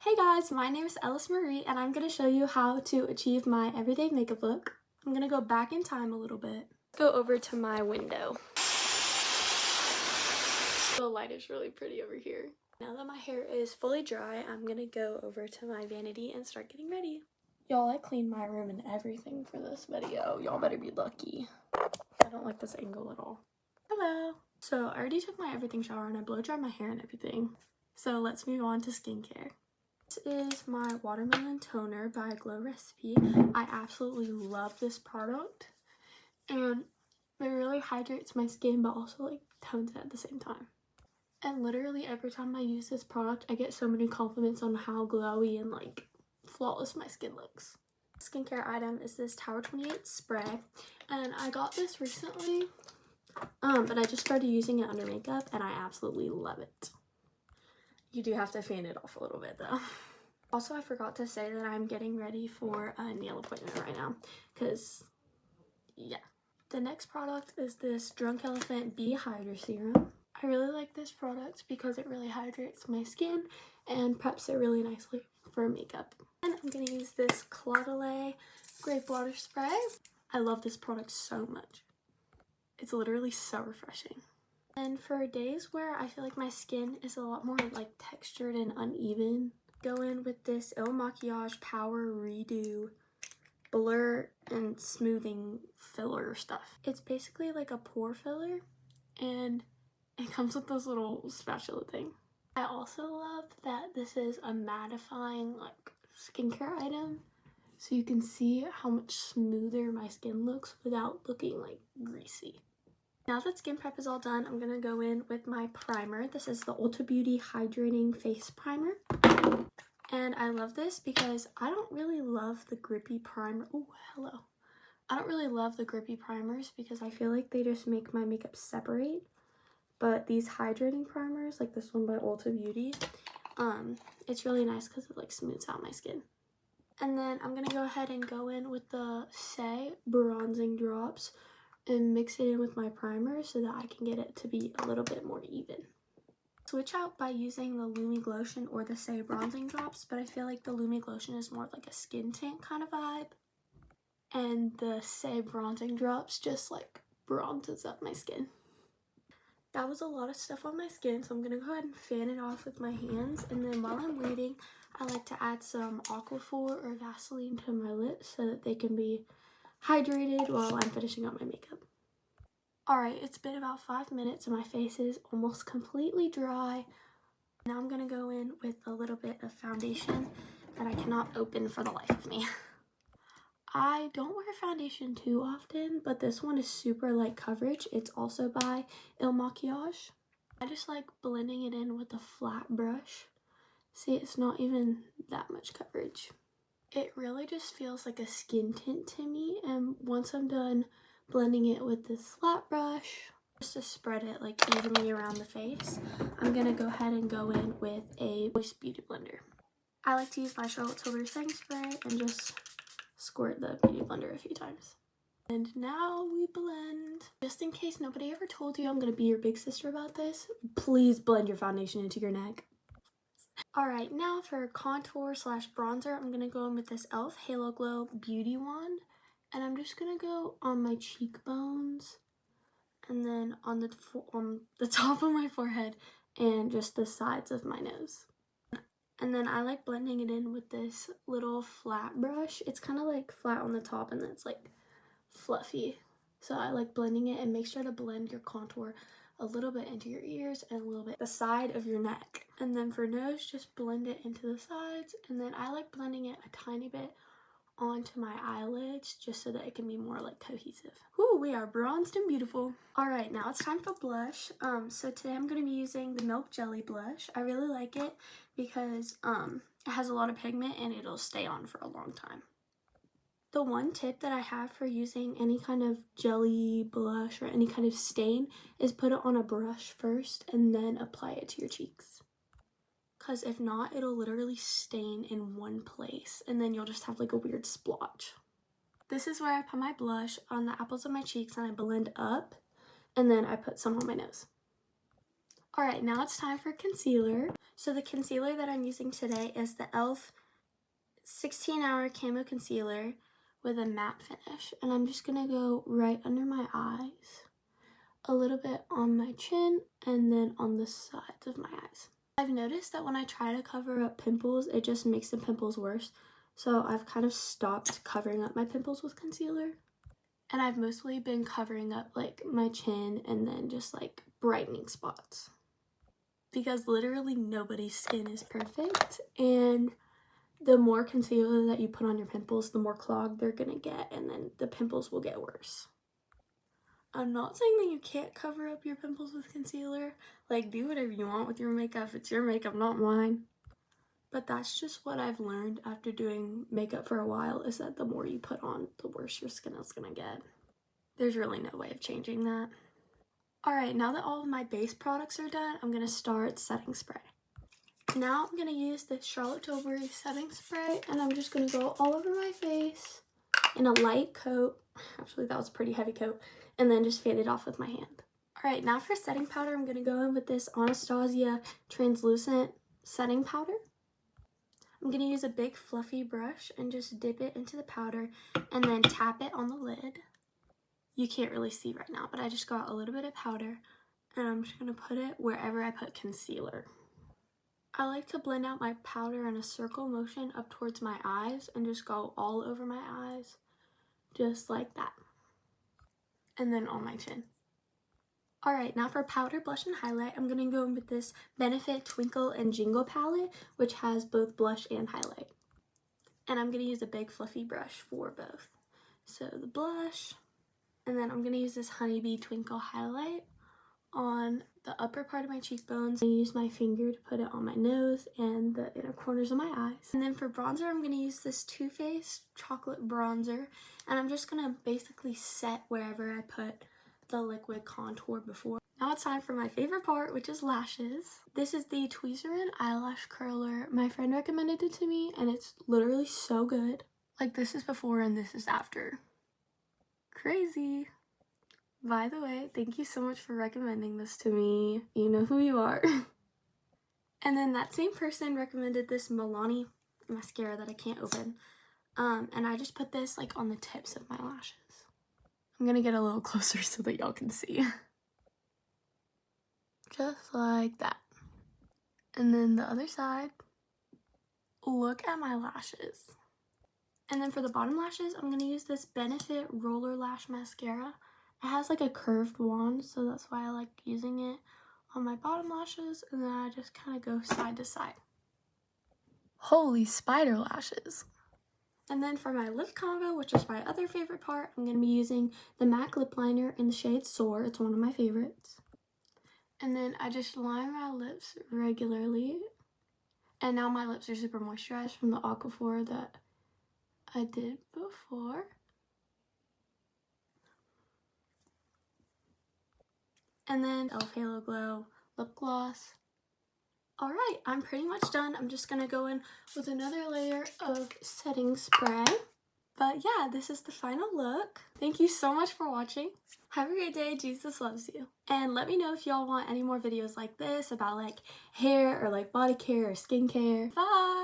Hey guys, my name is Ellis Marie and I'm going to show you how to achieve my everyday makeup look. I'm going to go back in time a little bit. Go over to my window. The light is really pretty over here. Now that my hair is fully dry, I'm going to go over to my vanity and start getting ready. Y'all, I cleaned my room and everything for this video. Y'all better be lucky. I don't like this angle at all. Hello. So I already took my everything shower and I blow dried my hair and everything. So let's move on to skincare. This is my Watermelon Toner by Glow Recipe. I absolutely love this product and it really hydrates my skin but also like tones it at the same time. And literally every time I use this product I get so many compliments on how glowy and like flawless my skin looks. Skincare item is this Tower 28 spray and I got this recently but I just started using it under makeup and I absolutely love it. You do have to fan it off a little bit though. Also, I forgot to say that I'm getting ready for a nail appointment right now because, yeah. The next product is this Drunk Elephant Bee Hydra Serum. I really like this product because it really hydrates my skin and preps it really nicely for makeup. And I'm going to use this Claudolay Grape Water Spray. I love this product so much. It's literally so refreshing. And for days where I feel like my skin is a lot more like textured and uneven, go in with this Il Makiage Power Redo Blur and Smoothing Filler stuff. It's basically like a pore filler and it comes with this little spatula thing. I also love that this is a mattifying like skincare item so you can see how much smoother my skin looks without looking like greasy. Now that skin prep is all done, I'm going to go in with my primer. This is the Ulta Beauty Hydrating Face Primer. And I love this because I don't really love the grippy primer. Oh, hello. I don't really love the grippy primers because I feel like they just make my makeup separate. But these hydrating primers, like this one by Ulta Beauty, it's really nice because it like smooths out my skin. And then I'm going to go ahead and go in with the Saie Bronzing Drops and mix it in with my primer so that I can get it to be a little bit more even. Switch out by using the Lumi Glotion or the Saie Bronzing Drops, but I feel like the Lumi Glotion is more of like a skin tint kind of vibe. And the Saie Bronzing Drops just like bronzes up my skin. That was a lot of stuff on my skin, so I'm going to go ahead and fan it off with my hands. And then while I'm waiting, I like to add some Aquaphor or Vaseline to my lips so that they can be hydrated while I'm finishing up my makeup. Alright, it's been about 5 minutes and my face is almost completely dry. Now I'm going to go in with a little bit of foundation that I cannot open for the life of me. I don't wear foundation too often, but this one is super light coverage. It's also by Il Makiage. I just like blending it in with a flat brush. See, it's not even that much coverage. It really just feels like a skin tint to me, and once I'm done blending it with this flat brush, just to spread it like evenly around the face, I'm gonna go ahead and go in with a Voice Beauty Blender. I like to use my Charlotte Tilbury setting spray and just squirt the beauty blender a few times. And now we blend. Just in case nobody ever told you I'm gonna be your big sister about this, please blend your foundation into your neck. Alright, now for contour slash bronzer, I'm gonna go in with this e.l.f. Halo Glow Beauty Wand. And I'm just gonna go on my cheekbones and then on the top of my forehead and just the sides of my nose. And then I like blending it in with this little flat brush. It's kind of like flat on the top and then it's like fluffy. So I like blending it, and make sure to blend your contour a little bit into your ears and a little bit the side of your neck. And then for nose, just blend it into the sides. And then I like blending it a tiny bit onto my eyelids just so that it can be more like cohesive. Ooh, we are bronzed and beautiful. Alright, now it's time for blush. So today I'm going to be using the Milk Jelly blush. I really like it because it has a lot of pigment and it'll stay on for a long time. The one tip that I have for using any kind of jelly blush or any kind of stain is put it on a brush first and then apply it to your cheeks. Because if not, it'll literally stain in one place and then you'll just have like a weird splotch. This is where I put my blush on the apples of my cheeks and I blend up, and then I put some on my nose. Alright, now it's time for concealer. So the concealer that I'm using today is the e.l.f. 16-Hour Camo Concealer with a matte finish. And I'm just going to go right under my eyes, a little bit on my chin, and then on the sides of my eyes. I've noticed that when I try to cover up pimples, it just makes the pimples worse. So I've kind of stopped covering up my pimples with concealer. And I've mostly been covering up like my chin and then just like brightening spots. Because literally nobody's skin is perfect, and the more concealer that you put on your pimples, the more clogged they're gonna get, and then the pimples will get worse. I'm not saying that you can't cover up your pimples with concealer. Like, do whatever you want with your makeup. It's your makeup, not mine. But that's just what I've learned after doing makeup for a while, is that the more you put on, the worse your skin is gonna get. There's really no way of changing that. Alright, now that all of my base products are done, I'm going to start setting spray. Now I'm going to use the Charlotte Tilbury setting spray, and I'm just going to go all over my face in a light coat. Actually, that was a pretty heavy coat. And then just fan it off with my hand. Alright, now for setting powder, I'm going to go in with this Anastasia translucent setting powder. I'm going to use a big fluffy brush and just dip it into the powder and then tap it on the lid. You can't really see right now, but I just got a little bit of powder, and I'm just going to put it wherever I put concealer. I like to blend out my powder in a circle motion up towards my eyes and just go all over my eyes, just like that. And then on my chin. Alright, now for powder, blush, and highlight, I'm going to go in with this Benefit Twinkle and Jingle palette, which has both blush and highlight. And I'm going to use a big fluffy brush for both. So the blush. And then I'm going to use this Honeybee Twinkle highlight on the upper part of my cheekbones. I use my finger to put it on my nose and the inner corners of my eyes. And then for bronzer, I'm going to use this Too Faced chocolate bronzer. And I'm just going to basically set wherever I put the liquid contour before. Now it's time for my favorite part, which is lashes. This is the Tweezerman eyelash curler. My friend recommended it to me, and it's literally so good. Like, this is before and this is after. Crazy. By the way, thank you so much for recommending this to me. You know who you are. And then that same person recommended this Milani mascara that I can't open. And I just put this like on the tips of my lashes. I'm gonna get a little closer so that y'all can see. Just like that. And then the other side. Look at my lashes. And then for the bottom lashes, I'm going to use this Benefit Roller Lash Mascara. It has like a curved wand, so that's why I like using it on my bottom lashes. And then I just kind of go side to side. Holy spider lashes. And then for my lip combo, which is my other favorite part, I'm going to be using the MAC lip liner in the shade Soar. It's one of my favorites. And then I just line my lips regularly. And now my lips are super moisturized from the Aquaphor that I did before. And then e.l.f. Halo Glow lip gloss. Alright, I'm pretty much done. I'm just going to go in with another layer of setting spray. But yeah, this is the final look. Thank you so much for watching. Have a great day. Jesus loves you. And let me know if y'all want any more videos like this about like hair or like body care or skincare. Bye!